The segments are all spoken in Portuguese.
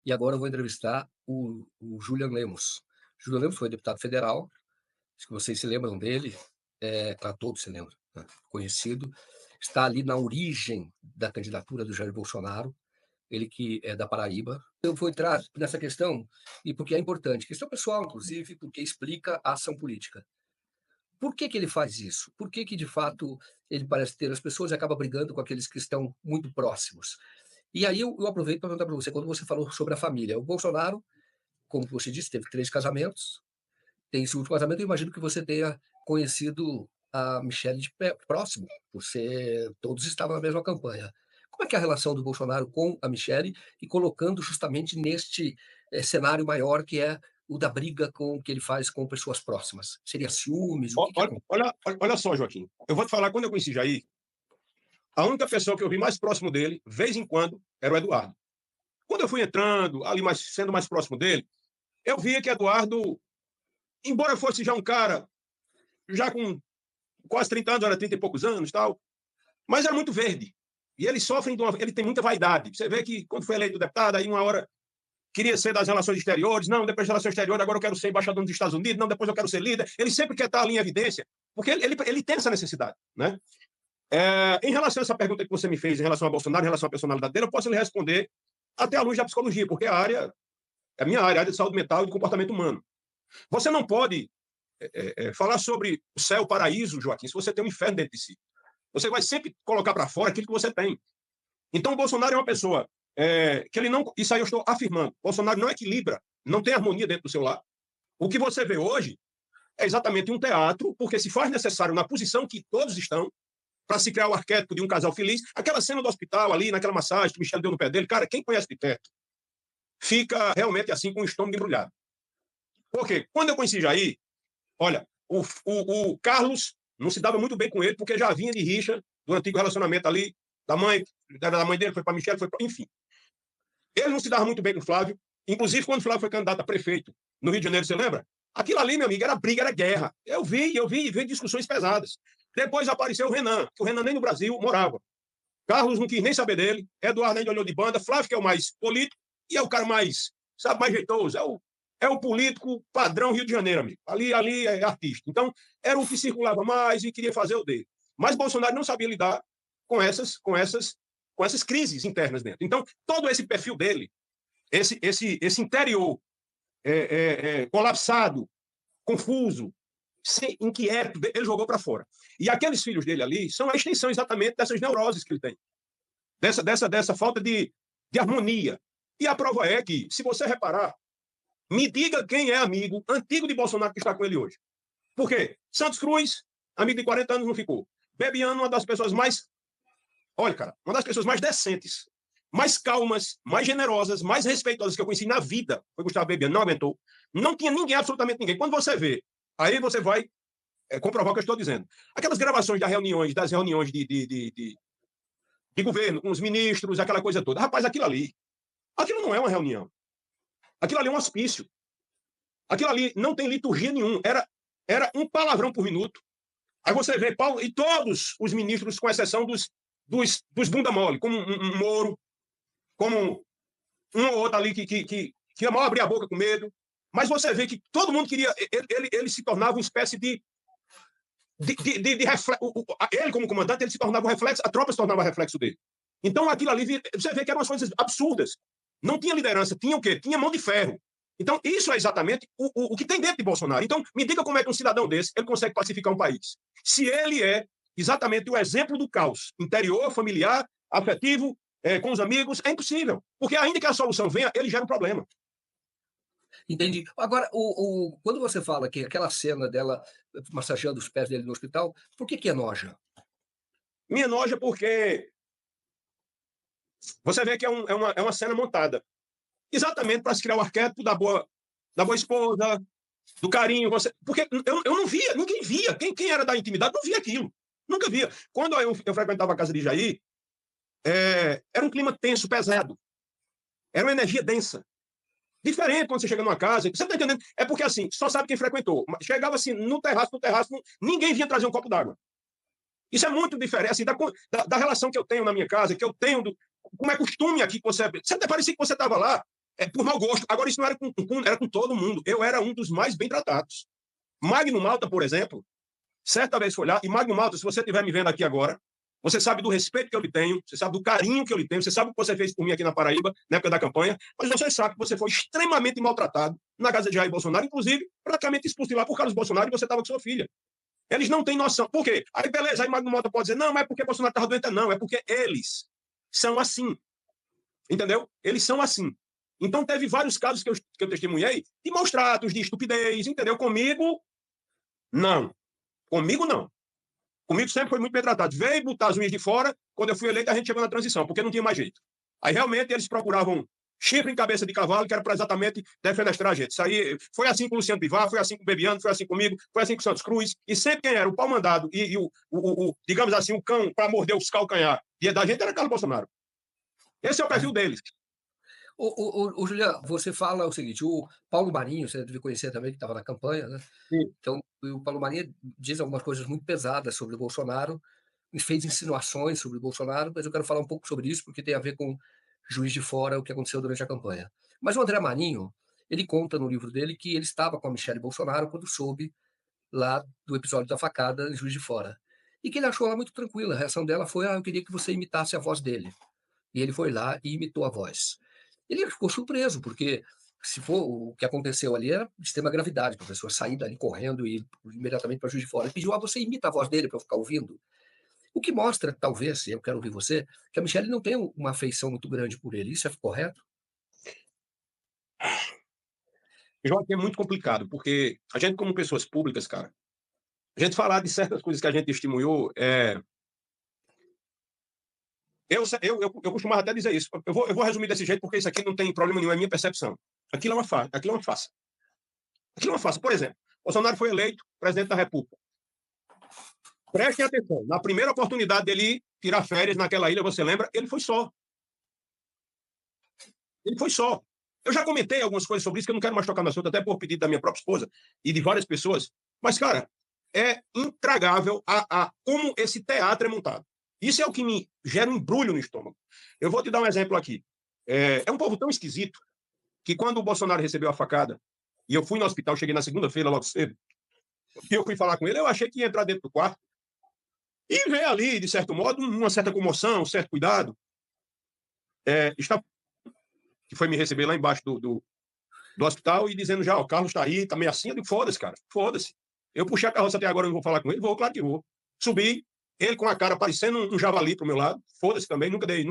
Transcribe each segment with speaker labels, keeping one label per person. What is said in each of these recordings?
Speaker 1: E agora eu vou entrevistar o Julian Lemos. Julian Lemos foi deputado federal, acho que vocês se lembram dele, claro, todos se lembram, né? Conhecido, está ali na origem da candidatura do Jair Bolsonaro, ele que é da Paraíba. Eu vou entrar nessa questão, e porque é importante, questão pessoal, inclusive, porque explica a ação política. Por que que ele faz isso? Por que que, de fato, ele parece ter as pessoas e acaba brigando com aqueles que estão muito próximos? E aí eu aproveito para perguntar para você, quando você falou sobre a família, o Bolsonaro, como você disse, teve 3 casamentos, tem esse último casamento, eu imagino que você tenha conhecido a Michelle de próximo, você todos estavam na mesma campanha. Como é que é a relação do Bolsonaro com a Michelle e colocando justamente neste, cenário maior que é o da briga com que ele faz com pessoas próximas? Seria ciúmes? O que que acon
Speaker 2: Olha só, Joaquim. Eu vou te falar, quando eu conheci Jair, a única pessoa que eu vi mais próximo dele, vez em quando, era o Eduardo. Quando eu fui entrando, ali sendo mais próximo dele, eu via que Eduardo, embora fosse já um cara, já com quase 30 anos, era 30 e poucos anos, tal, mas era muito verde. E ele sofre ele tem muita vaidade. Você vê que quando foi eleito deputado, aí uma hora queria ser das relações exteriores, não, depois das relações exteriores, agora eu quero ser embaixador dos Estados Unidos, não, depois eu quero ser líder. Ele sempre quer estar ali em evidência, porque ele tem essa necessidade, né? Em relação a essa pergunta que você me fez, em relação a Bolsonaro, em relação à personalidade dele, eu posso lhe responder até à luz da psicologia, porque é a minha área, a área de saúde mental e de comportamento humano. Você não pode falar sobre o céu, o paraíso, Joaquim, se você tem um inferno dentro de si. Você vai sempre colocar para fora aquilo que você tem. Então, o Bolsonaro é uma pessoa que ele não. Isso aí eu estou afirmando. Bolsonaro não equilibra, não tem harmonia dentro do seu lar. O que você vê hoje é exatamente um teatro, porque se faz necessário, na posição que todos estão, para se criar o arquétipo de um casal feliz. Aquela cena do hospital ali, naquela massagem que o Michel deu no pé dele, cara, quem conhece de perto, fica realmente assim com o estômago embrulhado. Porque quando eu conheci Jair, olha, o Carlos não se dava muito bem com ele, porque já vinha de rixa do antigo relacionamento ali, da mãe dele, foi para Michel, enfim. Ele não se dava muito bem com o Flávio, inclusive quando o Flávio foi candidato a prefeito no Rio de Janeiro, você lembra? Aquilo ali, meu amigo, era briga, era guerra. Vi discussões pesadas. Depois apareceu o Renan, que o Renan nem no Brasil morava. Carlos não quis nem saber dele, Eduardo ainda olhou de banda, Flávio, que é o mais político, e é o cara mais, sabe, mais jeitoso, é o político padrão Rio de Janeiro, amigo. Ali é artista. Então, era o que circulava mais e queria fazer o dele. Mas Bolsonaro não sabia lidar com essas crises internas dentro. Então, todo esse perfil dele, esse interior colapsado, confuso, inquieto, ele jogou para fora. E aqueles filhos dele ali são a extensão exatamente dessas neuroses que ele tem. Dessa falta de harmonia. E a prova é que, se você reparar, me diga quem é amigo antigo de Bolsonaro que está com ele hoje. Por quê? Santos Cruz, amigo de 40 anos, não ficou. Bebiano, uma das pessoas mais. Olha, cara, uma das pessoas mais decentes, mais calmas, mais generosas, mais respeitosas que eu conheci na vida. Foi Gustavo Bebiano, não aguentou. Não tinha ninguém, absolutamente ninguém. Quando você vê, aí você vai comprovar o que eu estou dizendo. Aquelas gravações das reuniões de governo, com os ministros, aquela coisa toda. Rapaz, aquilo não é uma reunião. Aquilo ali é um hospício. Aquilo ali não tem liturgia nenhuma. Era um palavrão por minuto. Aí você vê Paulo e todos os ministros, com exceção dos bunda mole, como um Moro, como um ou outro ali que mal abria a boca com medo. Mas você vê que todo mundo queria. Ele se tornava uma espécie de ele, como comandante, ele se tornava um reflexo, a tropa se tornava reflexo dele. Então, aquilo ali, você vê que eram umas coisas absurdas. Não tinha liderança, tinha o quê? Tinha mão de ferro. Então, isso é exatamente o que tem dentro de Bolsonaro. Então, me diga como é que um cidadão desse ele consegue pacificar um país. Se ele é exatamente o exemplo do caos interior, familiar, afetivo, com os amigos, é impossível. Porque ainda que a solução venha, ele gera um problema.
Speaker 1: Entendi. Agora, quando você fala que aquela cena dela massageando os pés dele no hospital, por que que enoja?
Speaker 2: Me enoja porque você vê que é uma cena montada. Exatamente para se criar o arquétipo da boa esposa, do carinho. Porque eu não via, ninguém via. Quem era da intimidade não via aquilo. Nunca via. Quando eu frequentava a casa de Jair, era um clima tenso, pesado. Era uma energia densa. Diferente quando você chega numa casa. Você está entendendo? É porque assim, só sabe quem frequentou. Chegava assim, no terraço, ninguém vinha trazer um copo d'água. Isso é muito diferente assim, da relação que eu tenho na minha casa, que eu tenho como é costume aqui que você. Você até parecia que você estava lá. por mau gosto. Agora, isso não era era com todo mundo. Eu era um dos mais bem tratados. Magno Malta, por exemplo, certa vez foi lá, e Magno Malta, se você estiver me vendo aqui agora, você sabe do respeito que eu lhe tenho, você sabe do carinho que eu lhe tenho, você sabe o que você fez por mim aqui na Paraíba, na época da campanha, mas você sabe que você foi extremamente maltratado na casa de Jair Bolsonaro, inclusive praticamente expulso de lá por Carlos Bolsonaro, e você estava com sua filha. Eles não têm noção. Por quê? Aí, beleza, aí Magno Malta pode dizer, não, mas é porque Bolsonaro estava doente. Não, é porque eles são assim. Entendeu? Eles são assim. Então, teve vários casos que eu testemunhei de maus tratos, de estupidez, entendeu? Comigo, não. Comigo, não. Comigo sempre foi muito bem tratado. Veio botar as unhas de fora, quando eu fui eleito, a gente chegou na transição, porque não tinha mais jeito. Aí, realmente, eles procuravam chifre em cabeça de cavalo, que era para exatamente defenestrar a gente. Isso aí foi assim com o Luciano Bivar, foi assim com o Bebiano, foi assim comigo, foi assim com o Santos Cruz, e sempre quem era o pau mandado e digamos assim, o cão para morder os calcanhar e da gente era Carlos Bolsonaro. Esse é o perfil deles.
Speaker 1: Juliano, você fala o seguinte, o Paulo Marinho, você deve conhecer também, que estava na campanha, né?
Speaker 2: Sim.
Speaker 1: Então, o Paulo Marinho diz algumas coisas muito pesadas sobre o Bolsonaro, e fez insinuações sobre o Bolsonaro, mas eu quero falar um pouco sobre isso, porque tem a ver com Juiz de Fora, o que aconteceu durante a campanha. Mas o André Marinho, ele conta no livro dele que ele estava com a Michelle Bolsonaro quando soube lá do episódio da facada em Juiz de Fora. E que ele achou ela muito tranquila. A reação dela foi, eu queria que você imitasse a voz dele. E ele foi lá e imitou a voz. Ele ficou surpreso, porque se for o que aconteceu ali era de extrema gravidade, a pessoa sair dali correndo e ir imediatamente para Juiz de Fora. Ele pediu, você imita a voz dele para eu ficar ouvindo. O que mostra, talvez, eu quero ouvir você, que a Michelle não tem uma afeição muito grande por ele. Isso é correto?
Speaker 2: Joaquim, é muito complicado, porque a gente, como pessoas públicas, cara, a gente falar de certas coisas que a gente testemunhou, eu costumava até dizer isso. Eu vou resumir desse jeito, porque isso aqui não tem problema nenhum, é minha percepção. Aquilo é uma farsa. Aquilo é uma farsa. Aquilo é uma farsa. Por exemplo, Bolsonaro foi eleito presidente da República. Prestem atenção. Na primeira oportunidade dele tirar férias naquela ilha, você lembra? Ele foi só. Ele foi só. Eu já comentei algumas coisas sobre isso, que eu não quero mais tocar no assunto, até por pedido da minha própria esposa e de várias pessoas. Mas, cara, é intragável como esse teatro é montado. Isso é o que me gera um embrulho no estômago. Eu vou te dar um exemplo aqui. É um povo tão esquisito que quando o Bolsonaro recebeu a facada, e eu fui no hospital, cheguei na segunda-feira logo cedo, e eu fui falar com ele, eu achei que ia entrar dentro do quarto e ver ali, de certo modo, uma certa comoção, um certo cuidado. Que foi me receber lá embaixo do hospital e dizendo já, o Carlos está aí, tá meio assim. Eu digo, foda-se, cara, foda-se. Eu puxei a carroça até agora, eu não vou falar com ele, vou, claro que vou. Subi, ele com a cara parecendo um javali pro meu lado, foda-se também, nunca dei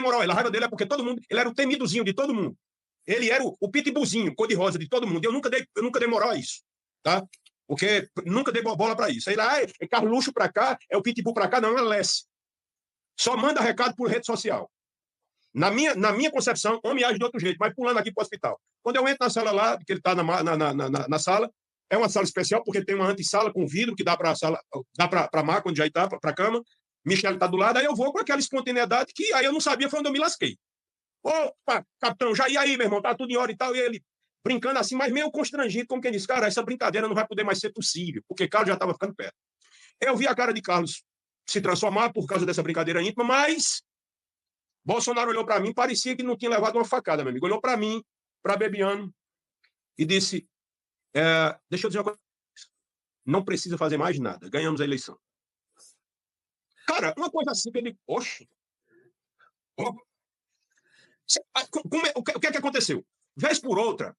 Speaker 2: moral. A raiva dele é porque todo mundo, ele era o temidozinho de todo mundo. Ele era o pitbullzinho, cor-de-rosa de todo mundo. Eu nunca dei moral a isso, tá? Porque nunca dei bola para isso. Aí lá, é Carluxo para cá, é o pitbull para cá, não, é Lesse. Só manda recado por rede social. Na minha concepção, homem age de outro jeito, mas pulando aqui para o hospital. Quando eu entro na sala lá, que ele está na sala, é uma sala especial, porque tem uma antessala com vidro que dá para a maca, onde já está, para a cama. Michele está do lado, aí eu vou com aquela espontaneidade que aí eu não sabia, foi onde eu me lasquei. Opa, capitão, já ia aí, meu irmão, tá tudo em hora e tal, e ele brincando assim, mas meio constrangido, como quem diz, cara, essa brincadeira não vai poder mais ser possível, porque Carlos já estava ficando perto. Eu vi a cara de Carlos se transformar por causa dessa brincadeira íntima, mas Bolsonaro olhou para mim, parecia que não tinha levado uma facada, meu amigo. Olhou para mim, para Bebiano, e disse, deixa eu dizer uma coisa, não precisa fazer mais nada, ganhamos a eleição. Cara, uma coisa assim que ele, oxe, o que é que aconteceu? Vez por outra,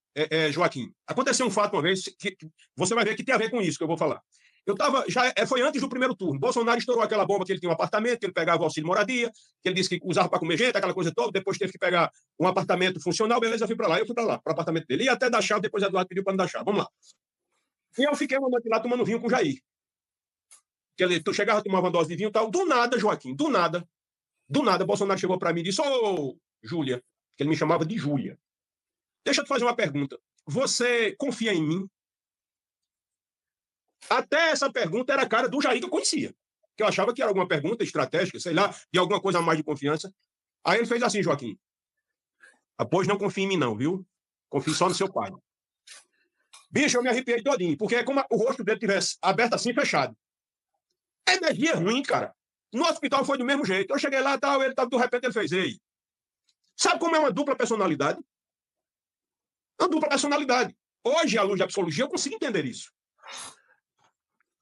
Speaker 2: Joaquim, aconteceu um fato uma vez que você vai ver que tem a ver com isso que eu vou falar. Eu estava, foi antes do primeiro turno. Bolsonaro estourou aquela bomba que ele tinha um apartamento, que ele pegava o auxílio moradia, que ele disse que usava para comer gente, aquela coisa toda. Depois teve que pegar um apartamento funcional, beleza, eu fui para lá. Eu fui para lá, para o apartamento dele. E até dar chave, depois Eduardo pediu para me dar chave. Vamos lá. E eu fiquei uma noite lá tomando vinho com o Jair. Tu chegava, tomava uma dose de vinho e tal. Do nada, Joaquim, do nada, Bolsonaro chegou para mim e disse, Júlia, que ele me chamava de Júlia. Deixa eu te fazer uma pergunta. Você confia em mim? Até essa pergunta era a cara do Jair que eu conhecia. Que eu achava que era alguma pergunta estratégica, sei lá, de alguma coisa a mais de confiança. Aí ele fez assim, Joaquim. Pois não confia em mim não, viu? Confie só no seu pai. Bicho, eu me arrepiei todinho, porque é como o rosto dele tivesse aberto assim, fechado. É energia ruim, cara. No hospital foi do mesmo jeito. Eu cheguei lá, tal, ele, de repente ele fez, ei. Sabe como é uma dupla personalidade? uma dupla personalidade. Hoje, à luz da psicologia, eu consigo entender isso.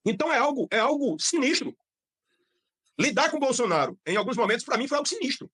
Speaker 2: Então, é algo sinistro. Lidar com o Bolsonaro, em alguns momentos, para mim, foi algo sinistro.